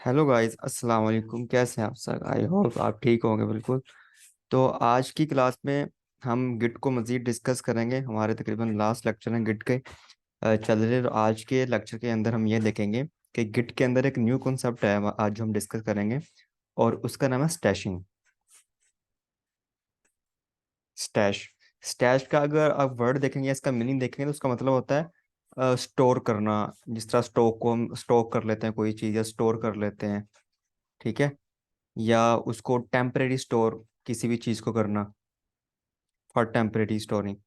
Hello guys, अस्सलाम वालेकुम। कैसे हैं आप सर? आई होप आप ठीक होंगे बिल्कुल। तो आज की क्लास में हम गिट को मज़ीद डिस्कस करेंगे। हमारे तकरीबन लास्ट लेक्चर हैं गिट के चल रहे। तो आज के लेक्चर के अंदर हम ये देखेंगे कि गिट के अंदर एक न्यू कॉन्सेप्ट है आज जो हम डिस्कस करेंगे, और उसका नाम है स्टैशिंग। स्टैश स्टैश का अगर आप वर्ड देखेंगे, इसका मीनिंग देखेंगे, तो उसका मतलब होता है स्टोर करना। जिस तरह स्टॉक को हम स्टॉक कर लेते हैं, कोई चीज़ या स्टोर कर लेते हैं, ठीक है। या उसको टेम्परेरी स्टोर किसी भी चीज़ को करना, फॉर टेम्परेरी स्टोरिंग,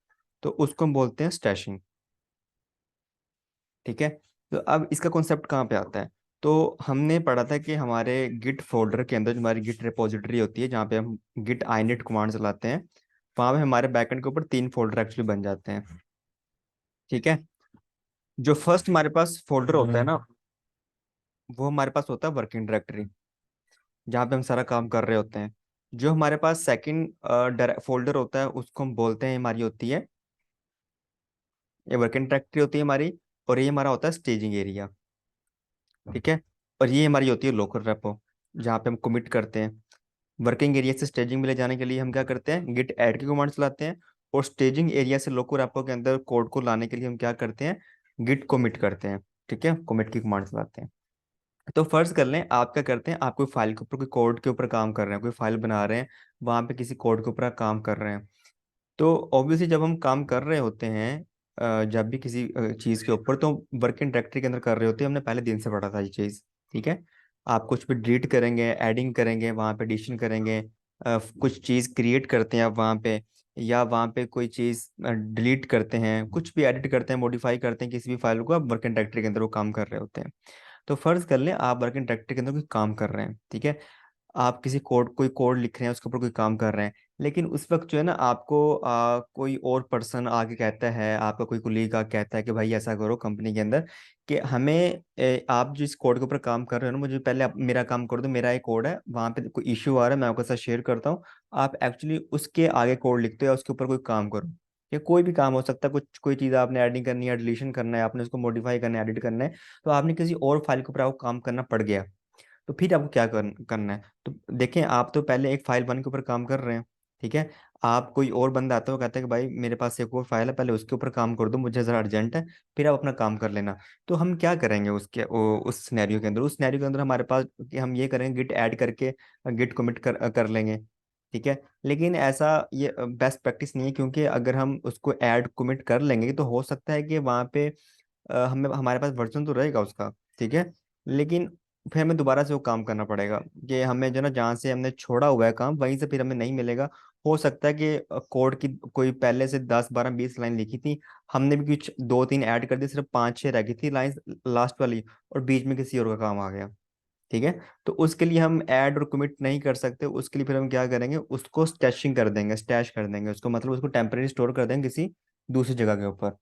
तो उसको हम बोलते हैं स्टैशिंग, ठीक है। तो अब इसका कॉन्सेप्ट कहाँ पे आता है? तो हमने पढ़ा था कि हमारे गिट फोल्डर के अंदर जो हमारी गिट रिपोजिटरी होती है, जहाँ पे हम गिट आइनिट कमांड चलाते हैं, वहाँ पे हमारे बैकएंड के ऊपर तीन फोल्डर एक्चुअली बन जाते हैं, ठीक है। जो फर्स्ट हमारे पास फोल्डर होता है ना, वो हमारे पास होता है वर्किंग डायरेक्टरी, जहाँ पे हम सारा काम कर रहे होते हैं। जो हमारे पास सेकंड फोल्डर होता है, उसको हम बोलते हैं, हमारी होती है, ये वर्किंग डायरेक्टरी होती है हमारी, और ये हमारा होता है स्टेजिंग एरिया, ठीक है। और ये हमारी होती है लोकल रेपो, जहाँ पे हम कमिट करते हैं। वर्किंग एरिया से स्टेजिंग में ले जाने के लिए हम क्या करते हैं, गिट ऐड की कमांड चलाते हैं। और स्टेजिंग एरिया से लोकल रेपो के अंदर कोड को लाने के लिए हम क्या करते हैं, गिट कमिट करते हैं, ठीक है। कमिट की कमांड चलाते हैं। तो फर्ज कर लें आप क्या करते हैं, आप कोई फाइल के ऊपर, कोई कोड के ऊपर काम कर रहे हैं, कोई फाइल बना रहे हैं, वहां पे किसी कोड के ऊपर आप काम कर रहे हैं। तो ऑब्वियसली जब हम काम कर रहे होते हैं, जब भी किसी चीज़ के ऊपर, तो वर्किंग डायरेक्टरी के अंदर कर रहे होते हैं। हमने पहले दिन से पढ़ा था ये चीज़, ठीक है। आप कुछ भी डिलीट करेंगे, एडिंग करेंगे, वहाँ पे एडिशन करेंगे, कुछ चीज़ क्रिएट करते हैं आप वहाँ पे, या वहाँ पे कोई चीज़ डिलीट करते हैं, कुछ भी एडिट करते हैं, मॉडिफाई करते हैं किसी भी फाइल को, आप वर्किंग डायरेक्टरी के अंदर वो काम कर रहे होते हैं। तो फर्ज कर लें आप वर्किंग डायरेक्टरी के अंदर कोई काम कर रहे हैं, ठीक है। आप किसी कोड, कोई कोड लिख रहे हैं, उसके ऊपर कोई काम कर रहे हैं। लेकिन उस वक्त जो है ना, आपको कोई और पर्सन आके कहता है, आपका कोई कुलीग आके कहता है कि भाई ऐसा करो कंपनी के अंदर कि हमें आप जिस कोड के ऊपर काम कर रहे हो ना, मुझे पहले मेरा काम कर दो। मेरा एक कोड है, वहाँ पे कोई इश्यू आ रहा है, मैं आपके साथ शेयर करता हूँ। आप एक्चुअली उसके आगे कोड लिखते हो या उसके ऊपर कोई काम करो, या कोई भी काम हो सकता है। कुछ कोई चीज़ आपने एडिंग करनी है, डिलीशन करना है, आपने उसको मॉडिफाई करना है, एडिट करना है, तो आपने किसी और फाइल के ऊपर आपको काम करना पड़ गया। तो फिर आपको क्या करना है? तो देखें, आप तो पहले एक फाइल वन के ऊपर काम कर रहे हैं, ठीक है। आप, कोई और बंदा आता है, वो कहता है कि भाई मेरे पास एक और फाइल है, पहले उसके ऊपर काम कर दो, मुझे ज़रा अर्जेंट है, फिर आप अपना काम कर लेना। तो हम क्या करेंगे उस सिनेरियो के अंदर? उस सिनेरियो के अंदर हमारे पास कि हम ये करेंगे, गिट ऐड करके गिट कमिट कर लेंगे, ठीक है। लेकिन ऐसा ये बेस्ट प्रैक्टिस नहीं है, क्योंकि अगर हम उसको ऐड कमिट कर लेंगे तो हो सकता है कि वहाँ पे हमें, हमारे पास वर्जन तो रहेगा उसका, ठीक है। लेकिन फिर हमें दोबारा से वो काम करना पड़ेगा, कि हमें जो ना, जहाँ से हमने छोड़ा हुआ है काम, वहीं से फिर हमें नहीं मिलेगा। हो सकता है कि कोड की कोई पहले से 10 12 20 लाइन लिखी थी, हमने भी कुछ दो तीन ऐड कर दी, सिर्फ 5 6 रह गई थी लाइन लास्ट वाली, और बीच में किसी और का काम आ गया, ठीक है। तो उसके लिए हम ऐड और कमिट नहीं कर सकते। उसके लिए फिर हम क्या करेंगे, उसको स्टैशिंग कर देंगे, स्टैश कर देंगे उसको, मतलब उसको टेम्परेरी स्टोर कर देंगे किसी दूसरी जगह के ऊपर।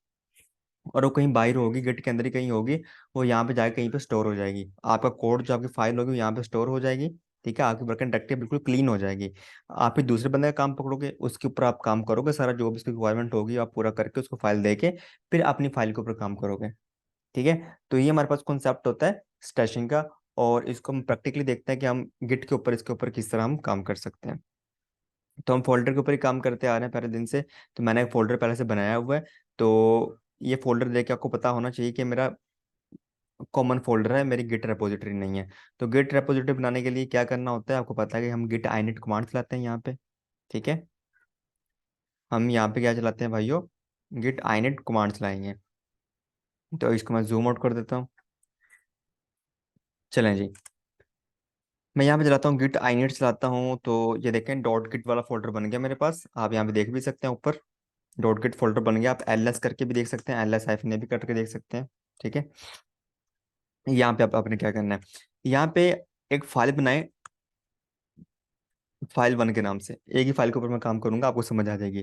और वो कहीं बाहर होगी, गिट के अंदर ही कहीं होगी, वो यहाँ पे जाके कहीं पे स्टोर हो जाएगी। आपका कोड, जो आपकी फाइल होगी, वो यहाँ पे स्टोर हो जाएगी, ठीक है। आपकी वर्किंग डायरेक्टरी बिल्कुल क्लीन हो जाएगी। आप फिर दूसरे बंदे का काम पकड़ोगे, उसके ऊपर आप काम करोगे, सारा जो भी उसकी रिक्वायरमेंट होगी आप पूरा करके उसको फाइल दे के फिर अपनी फाइल के ऊपर काम करोगे, ठीक है। तो ये हमारे पास कॉन्सेप्ट होता है स्टैशिंग का। और इसको हम प्रैक्टिकली देखते हैं कि हम गिट के ऊपर, इसके ऊपर किस तरह हम काम कर सकते हैं। तो हम फोल्डर के ऊपर ही काम करते आ रहे हैं पहले दिन से। तो मैंने एक फोल्डर पहले से बनाया हुआ है। तो ये फोल्डर देख के आपको पता होना चाहिए कि मेरा कॉमन फोल्डर है, मेरी गिट रेपोजिटरी नहीं है। तो गिट रेपोजिटरी बनाने के लिए क्या करना होता है, आपको पता है कि हम गिट आइनिट कमांड चलाते हैं यहाँ पे, ठीक है। हम यहाँ पे क्या चलाते हैं भाइयों, गिट आइनिट कमांड चलाएंगे। तो इसको मैं जूम आउट कर देता हूँ। चलें जी, मैं यहाँ पे चलाता हूँ, गिट आइनिट चलाता हूँ, तो ये देखें डॉट गिट वाला फोल्डर बन गया मेरे पास। आप यहाँ पे देख भी सकते हैं, ऊपर डॉट गिट फोल्डर बन गया। आप एल करके भी देख सकते हैं, एल एस ने भी करके देख सकते हैं, ठीक है। यहाँ पे आप आपने क्या करना है, यहाँ पे एक फाइल बनाए, फाइल वन के नाम से। एक ही फाइल के ऊपर मैं काम करूंगा, आपको समझ आ जाएगी।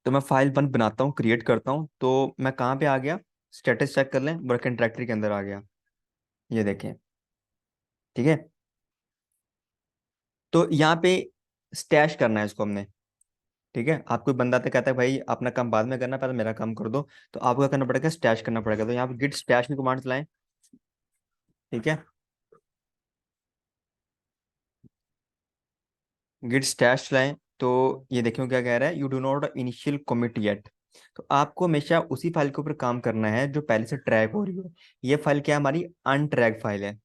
तो मैं फाइल वन बनाता हूँ, क्रिएट करता हूँ। तो मैं कहाँ पे आ गया, स्टेटस चेक कर लें, वर्क एंड डायरेक्टरी के अंदर आ गया, ये देखें, ठीक है। तो यहाँ पे स्टैश करना है इसको हमने, ठीक है। आपको बंदा तो कहता है भाई अपना काम बाद में करना, पहले मेरा काम कर दो। तो आपको क्या करना पड़ेगा, स्टैश करना पड़ेगा। तो यहाँ पे गिट स्टैश की कमांड चलाएं, ठीक है। गिट स्टैश लाएं। तो ये देखो क्या कह रहा है, you do not initial commit yet. तो आपको हमेशा उसी फाइल के ऊपर काम करना है जो पहले से ट्रैक हो रही है। ये फाइल क्या है, हमारी अनट्रैक फाइल है।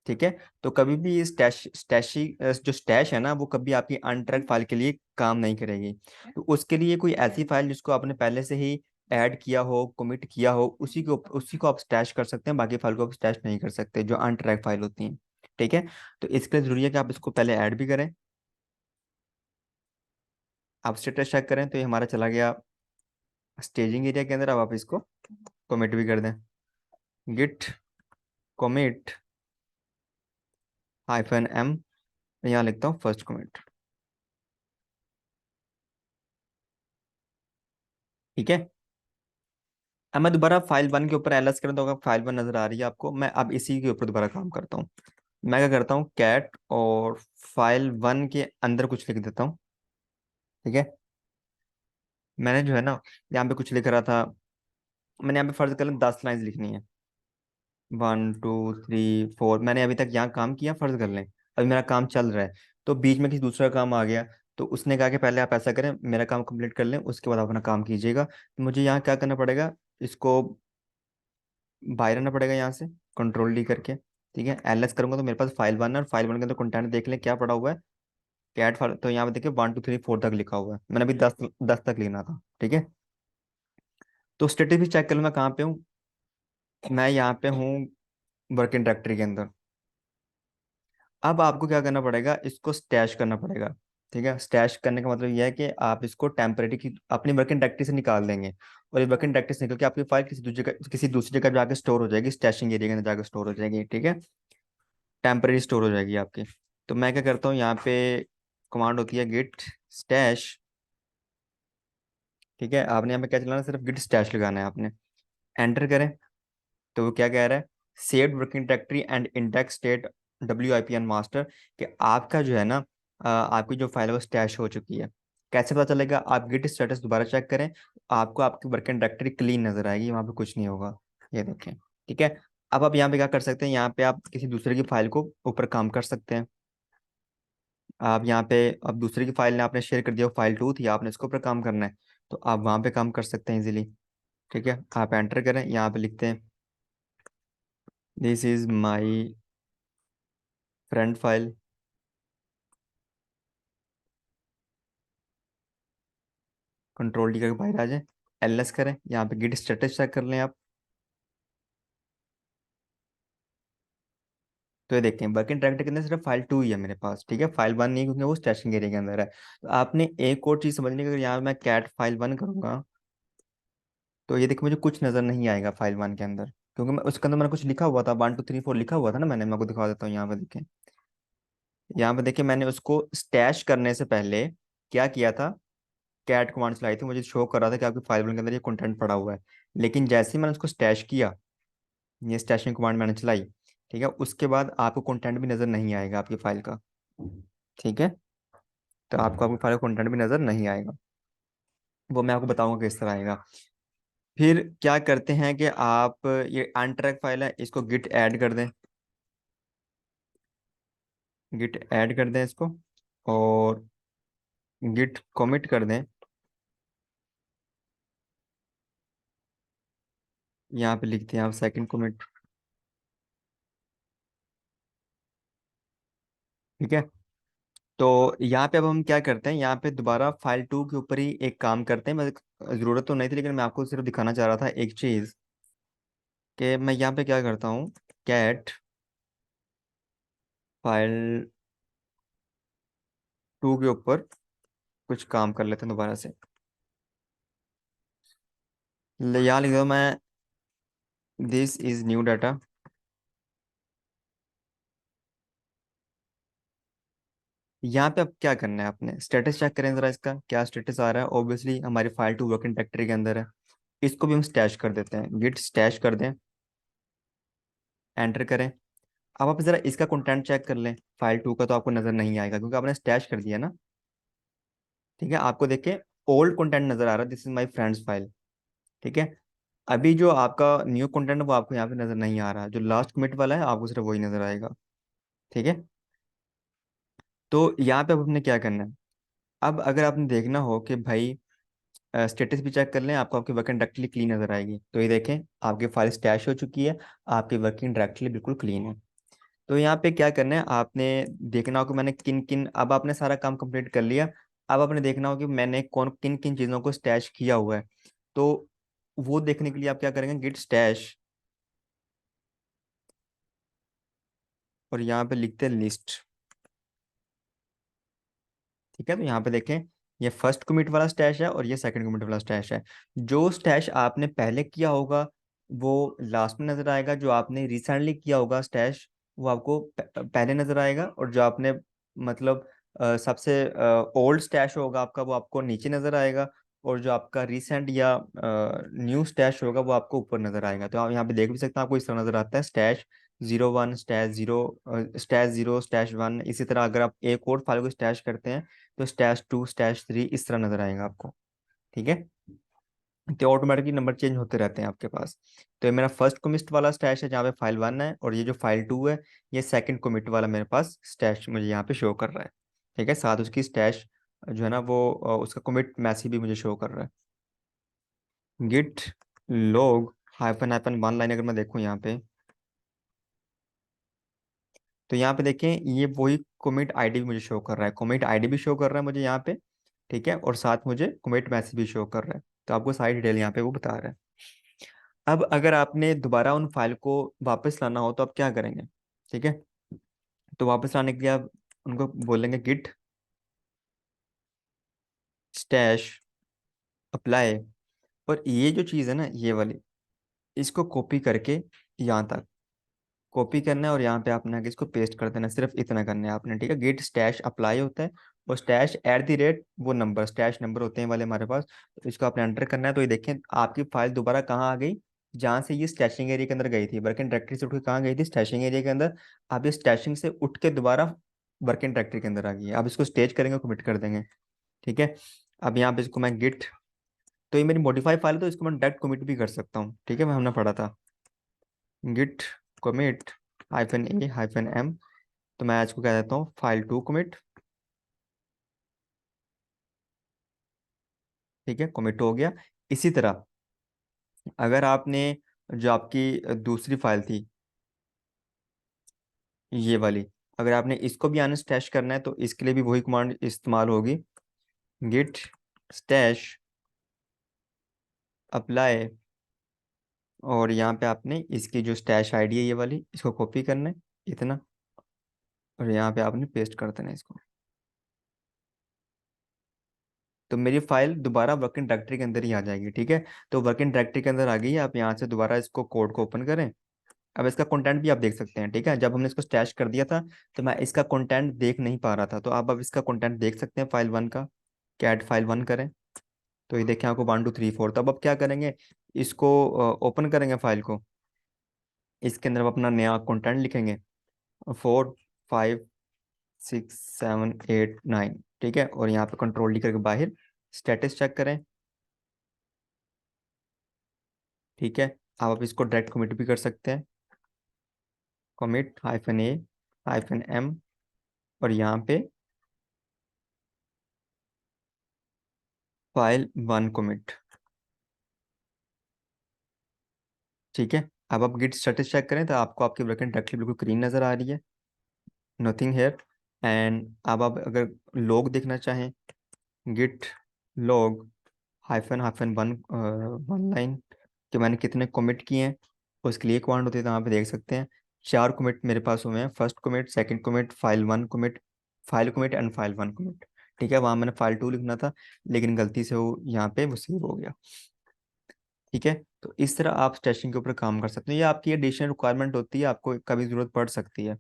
ठीक है। तो कभी भी जो स्टैश है ना, वो कभी आपकी अनट्रैक फाइल के लिए काम नहीं करेगी। तो उसके लिए कोई ऐसी फाइल जिसको आपने पहले से ही ऐड किया हो, कमिट किया हो, उसी को आप स्टैश कर सकते हैं। बाकी फाइल को आप स्टैश नहीं कर सकते जो अनट्रैक फाइल होती हैं। ठीक है। तो इसके लिए जरूरी है कि आप इसको पहले ऐड भी करें। आप स्टेटस चेक करें तो ये हमारा चला गया स्टेजिंग एरिया के अंदर। अब आप इसको कमिट भी कर दें। गिट कमिट -m, यहाँ लिखता हूँ फर्स्ट कमिट। ठीक है। अब मैं दोबारा फाइल वन के ऊपर एलएस करूँ तो अगर फाइल वन नजर आ रही है आपको, मैं अब इसी के ऊपर दोबारा काम करता हूँ। मैं क्या करता हूँ, कैट और फाइल वन के अंदर कुछ लिख देता हूँ। ठीक है। मैंने जो है ना, यहाँ पे कुछ लिख रहा था। मैंने यहाँ पे फर्ज कर लें 10 लाइन लिखनी है। 1 2 3 4, मैंने अभी तक यहाँ काम किया, फर्ज कर लें अभी मेरा काम चल रहा है। तो बीच में किसी दूसरा काम आ गया। तो उसने कहा कि पहले आप ऐसा करें, मेरा काम कंप्लीट कर लें, उसके बाद आप अपना काम कीजिएगा। तो मुझे यहाँ क्या करना पड़ेगा, इसको बाहर आना पड़ेगा यहाँ से, कंट्रोल D करके। ठीक है। एलएस करूंगा तो मेरे पास फाइल वन है, और फाइल वन के अंदर कंटेंट देख लें क्या पड़ा हुआ है। कैट फाइल, तो यहाँ पे देखिए 1 2 3 4 तक लिखा हुआ है। मैंने अभी 10 तक लिखना था। ठीक है। तो स्टेटस भी चेक कर लूँ मैं कहाँ पे हूँ। मैं यहाँ पे हूँ वर्किंग डायरेक्टरी के अंदर। अब आपको क्या करना पड़ेगा, इसको स्टैश करना पड़ेगा। ठीक है। स्टैश करने का मतलब यह है कि आप इसको टेम्परेरी की अपनी वर्किंग डायरेक्टरी से निकाल देंगे। और ये वर्किंग डायरेक्टरी से निकल के आपकी फाइल किसी दूसरी जगह जाकर स्टोर हो जाएगी, स्टैशिंग एरिया के अंदर जाकर स्टोर हो जाएगी। ठीक है। टेम्परेरी स्टोर हो जाएगी आपकी। तो मैं क्या करता हूँ, यहाँ पे कमांड होती है गिट स्टैश। ठीक है। आपने यहाँ पे क्या चलाना है, सिर्फ गिट स्टैश लगाना है आपने। एंटर करें। तो वो क्या कह रहा है, saved working directory and index state WIPN master, कि आपका जो है ना, आपकी जो फाइल है वो स्टैश हो चुकी है। कैसे पता चलेगा, आप गिट स्टेटस दोबारा चेक करें। आपको आपकी वर्किंग डायरेक्टरी क्लीन नजर आएगी, वहाँ पे कुछ नहीं होगा। ये देखें। ठीक है। अब आप यहाँ पे क्या कर सकते हैं, यहाँ पे आप किसी दूसरे की फाइल को ऊपर काम कर सकते हैं। आप यहाँ पे, अब दूसरे की फाइल ने आपने शेयर कर दिया, फाइल 2 थी, आपने इसके ऊपर काम करना है। तो आप वहाँ पे काम कर सकते हैं इजीली। ठीक है। आप एंटर करें, यहाँ पे लिखते हैं this is my friend file. Control D करके बाहर आ जाए। एलएस करें, यहाँ पे गिट स्टेटस चेक कर लें आप। तो ये देखते हैं वर्किंग डायरेक्टरी के अंदर सिर्फ फाइल 2 ही है मेरे पास। ठीक है। फाइल वन नहीं, क्योंकि वो स्टैशिंग एरिया के अंदर है। तो आपने एक और चीज़ समझनी है, अगर यहाँ मैं कैट फाइल वन करूंगा तो ये देखिए मुझे कुछ नजर नहीं आएगा फाइल वन के अंदर, क्योंकि मैं उसके अंदर मैंने कुछ लिखा हुआ था, 1 2 3 4 लिखा हुआ था ना। मैं आपको दिखा देता हूँ, यहाँ पे देखें। यहाँ पे देखिए मैंने उसको स्टैश करने से पहले क्या किया था, कैट कमांड चलाई थी, मुझे शो कर रहा था कि आपकी फाइल वन के अंदर ये कंटेंट पड़ा हुआ है। लेकिन जैसे ही मैंने उसको स्टैश किया, ये स्टैशिंग कमांड मैंने चलाई, ठीक है, उसके बाद आपको कंटेंट भी नजर नहीं आएगा आपकी फाइल का। ठीक है। तो आपको आपकी फाइल का कंटेंट भी नजर नहीं आएगा। वो मैं आपको बताऊंगा किस तरह आएगा। फिर क्या करते हैं कि आप ये अनट्रैक फाइल है, इसको गिट ऐड कर दें। गिट ऐड कर दें इसको, और गिट कमिट कर दें। यहाँ पे लिखते हैं आप सेकंड कमिट। ठीक है। तो यहाँ पे अब हम क्या करते हैं, यहाँ पे दोबारा फाइल 2 के ऊपर ही एक काम करते हैं। मैं जरूरत तो नहीं थी, लेकिन मैं आपको सिर्फ दिखाना चाह रहा था एक चीज, कि मैं यहाँ पे क्या करता हूँ, कैट फाइल 2 के ऊपर कुछ काम कर लेते हैं दोबारा से। यहाँ लिख दो मैं, दिस इज न्यू डाटा। यहाँ पे अब क्या करना है, आपने स्टेटस चेक करें जरा, इसका क्या स्टेटस आ रहा है। ऑब्वियसली हमारी फाइल 2 वर्किंग डायरेक्टरी के अंदर है। इसको भी हम स्टैश कर देते हैं, गिट स्टैश कर दें। एंटर करें। अब आप जरा इसका कंटेंट चेक कर लें। फाइल 2 का तो आपको नजर नहीं आएगा, क्योंकि आपने स्टैश कर दिया ना। ठीक है। आपको देखिए ओल्ड कंटेंट नजर आ रहा है, this is my friends file. ठीक है। अभी जो आपका न्यू कंटेंट है वो आपको यहाँ पे नजर नहीं आ रहा, जो लास्ट कमिट वाला है आपको सिर्फ वही नजर आएगा। ठीक है। तो यहाँ पे अब आपने क्या करना है, अब अगर आपने देखना हो कि भाई स्टेटस भी चेक कर लें, आपको आपकी वर्किंग डायरेक्टली क्लीन नजर आएगी। तो ये देखें, आपकी फाइल स्टैश हो चुकी है, आपकी वर्किंग डायरेक्टली बिल्कुल क्लीन है। तो यहाँ पे क्या करना है, आपने देखना हो कि मैंने किन किन, अब आपने सारा काम कंप्लीट कर लिया। अब आपने देखना हो कि मैंने कौन किन किन चीज़ों को स्टैश किया हुआ है। तो वो देखने के लिए आप क्या करेंगे, गिट स्टैश, और यहाँ पे लिखते हैं लिस्ट। ठीक है, तो यहाँ पे देखें, ये फर्स्ट कमिट वाला स्टैश है और ये सेकंड कमिट वाला स्टैश है। जो स्टैश आपने पहले किया होगा वो लास्ट में नजर आएगा, जो आपने रिसेंटली किया होगा स्टैश वो आपको पहले नजर आएगा, और जो आपने मतलब सबसे ओल्ड स्टैश होगा आपका वो आपको नीचे नजर आएगा, और जो आपका रिसेंट या न्यू स्टैश होगा वो आपको ऊपर नजर आएगा। तो आप यहाँ पे देख भी सकते हैं, आपको इस तरह नजर आता है, स्टैश 01, स्टैश 0, स्टैश 0, स्टैश 1। इसी तरह अगर आप एक और फाइल को स्टैश करते हैं तो स्टैश 2, स्टैश 3 इस तरह नजर आएगा आपको। ठीक है, तो ऑटोमेटिकली नंबर चेंज होते रहते हैं आपके पास। तो ये मेरा फर्स्ट कमिट वाला स्टैश है जहाँ पे फाइल 1 है, और ये जो फाइल 2 है ये सेकंड कमिट वाला मेरे पास स्टैश मुझे यहाँ पे शो कर रहा है। ठीक है, साथ उसकी स्टैश जो है ना वो उसका कमिट मैसेज भी मुझे शो कर रहा है। Git log hyphen hyphen 1 line अगर मैं देखूँ यहाँ पे, तो यहाँ पे देखें ये वही कमिट आईडी भी मुझे शो कर रहा है, कमिट आईडी भी शो कर रहा है मुझे यहाँ पे। ठीक है, और साथ मुझे कमिट मैसेज भी शो कर रहा है, तो आपको सारी डिटेल यहाँ पे वो बता रहा है। अब अगर आपने दोबारा उन फाइल को वापस लाना हो तो आप क्या करेंगे। ठीक है, तो वापस लाने के लिए आप उनको बोलेंगे गिट स्टैश अप्लाई, और ये जो चीज़ है ना ये वाली, इसको कॉपी करके यहाँ तक कॉपी करना है, और यहाँ पे आपने आगे इसको पेस्ट कर देना है, सिर्फ इतना करना है आपने। ठीक है, गेट स्टैश अप्लाई होता है, और स्टैश एट द रेट वो नंबर स्टैश नंबर होते हैं वाले हमारे पास, तो इसको आपने एंटर करना है। तो ये देखें आपकी फाइल दोबारा कहाँ आ गई, जहाँ से ये स्टैशिंग एरिया के अंदर गई थी, वर्किंग डायरेक्टरी से उठ के कहाँ गई थी, स्टैशिंग एरिया के अंदर। अब ये स्टैशिंग से उठ के दोबारा वर्किंग डायरेक्टरी के अंदर आ गई है। अब इसको स्टेज करेंगे, कमिट कर देंगे। ठीक है, अब यहाँ पे इसको मैं गिट, तो ये मेरी मॉडिफाई फाइल है तो इसको मैं डायरेक्ट कमिट भी कर सकता हूँ। ठीक है, मैं हमने पढ़ा था गिट कमिट -a-m, तो मैं आज को कह देता हूँ फाइल 2 कमिट। ठीक है, कमिट हो गया। इसी तरह अगर आपने जो आपकी दूसरी फाइल थी ये वाली, अगर आपने इसको भी अनस्टैश करना है तो इसके लिए भी वही कमांड इस्तेमाल होगी, गिट स्टैश अप्लाई, और यहाँ पे आपने इसकी जो स्टैश आईडी है ये वाली इसको कॉपी करना है इतना, और यहाँ पे आपने पेस्ट कर देना है इसको। तो मेरी फाइल दोबारा वर्किंग डायरेक्टरी के अंदर ही आ जाएगी। ठीक है, तो वर्किंग डायरेक्टरी के अंदर आ गई है, आप यहाँ से दोबारा इसको कोड को ओपन करें। अब इसका कंटेंट भी आप देख सकते हैं। ठीक है, जब हमने इसको स्टैश कर दिया था तो मैं इसका कंटेंट देख नहीं पा रहा था, तो आप अब इसका कंटेंट देख सकते हैं फाइल 1 का। कैट फाइल 1 करें तो ये देखें आपको 1 2 3 4। तो अब क्या करेंगे, इसको ओपन करेंगे फाइल को, इसके अंदर आप अपना नया कंटेंट लिखेंगे, 4 5 6 7 8 9। ठीक है, और यहाँ पे कंट्रोल डी करके बाहर स्टेटस चेक करें। ठीक है, आप इसको डायरेक्ट कमिट भी कर सकते हैं, कमिट -a-m, और यहाँ पे फाइल 1 कमिट। ठीक है, अब आप गिट स्टेटस चेक करें तो आपको आपकी वर्किंग डायरेक्टली बिल्कुल क्लीन नज़र आ रही है, नथिंग हेयर। एंड अब आप अगर लॉग देखना चाहें, git log hyphen hyphen 1 line कि मैंने कितने कमिट किए हैं, उसके लिए कमांड होती है, तो यहाँ पे देख सकते हैं 4 कमिट मेरे पास हुए हैं, first commit, second commit, file 1 commit, file commit and file 1 commit. ठीक है, वहाँ मैंने फाइल 2 लिखना था लेकिन गलती से वो यहाँ पे वो सेव हो गया। ठीक है, तो इस तरह आप स्टैशिंग के ऊपर काम कर सकते हैं, ये आपकी एडिशनल रिक्वायरमेंट होती है, आपको कभी ज़रूरत पड़ सकती है।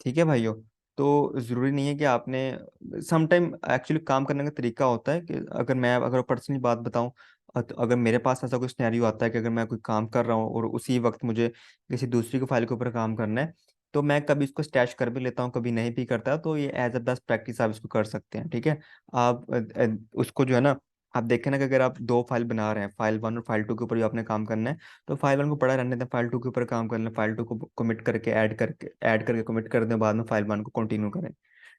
ठीक है भाइयों, तो ज़रूरी नहीं है कि आपने समटाइम एक्चुअली काम करने का तरीका होता है कि अगर पर्सनली बात बताऊं, तो अगर मेरे पास ऐसा कोई सिनेरियो आता है कि अगर मैं कोई काम कर रहा हूँ और उसी वक्त मुझे किसी दूसरी की फाइल के ऊपर काम करना है, तो मैं कभी इसको स्टैश कर भी लेता हूँ, कभी नहीं भी करता, तो ये एज अ बेस्ट प्रैक्टिस आप इसको कर सकते हैं। ठीक है, आप उसको जो है ना, आप देखें ना कि अगर आप 2 फाइल बना रहे हैं, फाइल 1 और फाइल 2 के ऊपर भी आपने काम करना है, तो फाइल 1 को पड़ा रहने दें, फाइल 2 के ऊपर काम कर लें, फाइल 2 को कमिट करके ऐड करके कमिट कर दें, बाद में फाइल 1 को कंटिन्यू करें।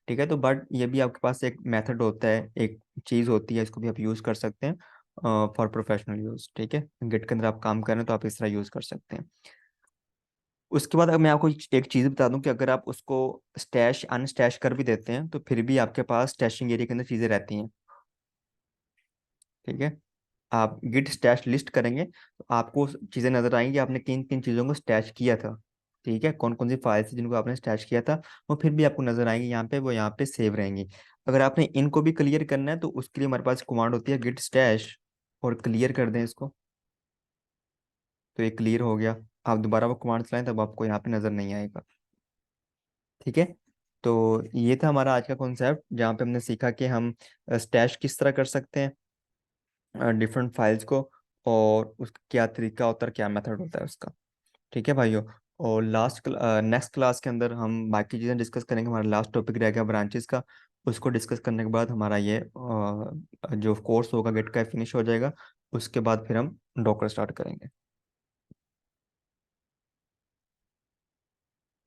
ठीक है, तो बट ये भी आपके पास एक मेथड होता है, एक चीज़ होती है, इसको भी आप यूज़ कर सकते हैं फॉर प्रोफेशनल यूज़। ठीक है, गिट के अंदर आप काम कर रहे हैं तो आप इस तरह यूज़ कर सकते हैं। उसके बाद अगर मैं आपको एक चीज़ बता दूं कि अगर आप उसको स्टैश अनस्टैश कर भी देते हैं तो फिर भी आपके पास स्टैशिंग एरिया के अंदर चीज़ें रहती हैं। ठीक है, आप गिट स्टैश लिस्ट करेंगे तो आपको चीज़ें नजर आएंगी, आपने किन किन चीज़ों को स्टैश किया था। ठीक है, कौन कौन सी फाइल्स थी जिनको आपने स्टैश किया था, वो फिर भी आपको नजर आएंगी यहाँ पे, वो यहाँ पे सेव रहेंगी। अगर आपने इनको भी क्लियर करना है तो उसके लिए हमारे पास कमांड होती है गिट स्टैश, और क्लियर कर दें इसको, तो ये क्लियर हो गया। आप दोबारा वो कमांड चलाएं तब आपको यहाँ पे नजर नहीं आएगा। ठीक है, तो ये था हमारा आज का कॉन्सेप्ट, जहाँ पे हमने सीखा कि हम स्टैश किस तरह कर सकते हैं डिफरेंट फाइल्स को, और उसका क्या तरीका होता है, क्या मेथड होता है उसका। ठीक है भाइयों, और नेक्स्ट क्लास के अंदर हम बाकी चीज़ें डिस्कस करेंगे। हमारा लास्ट टॉपिक रहेगा ब्रांचेस का, उसको डिस्कस करने के बाद हमारा ये जो कोर्स होगा गेट का फिनिश हो जाएगा। उसके बाद फिर हम डॉकर स्टार्ट करेंगे।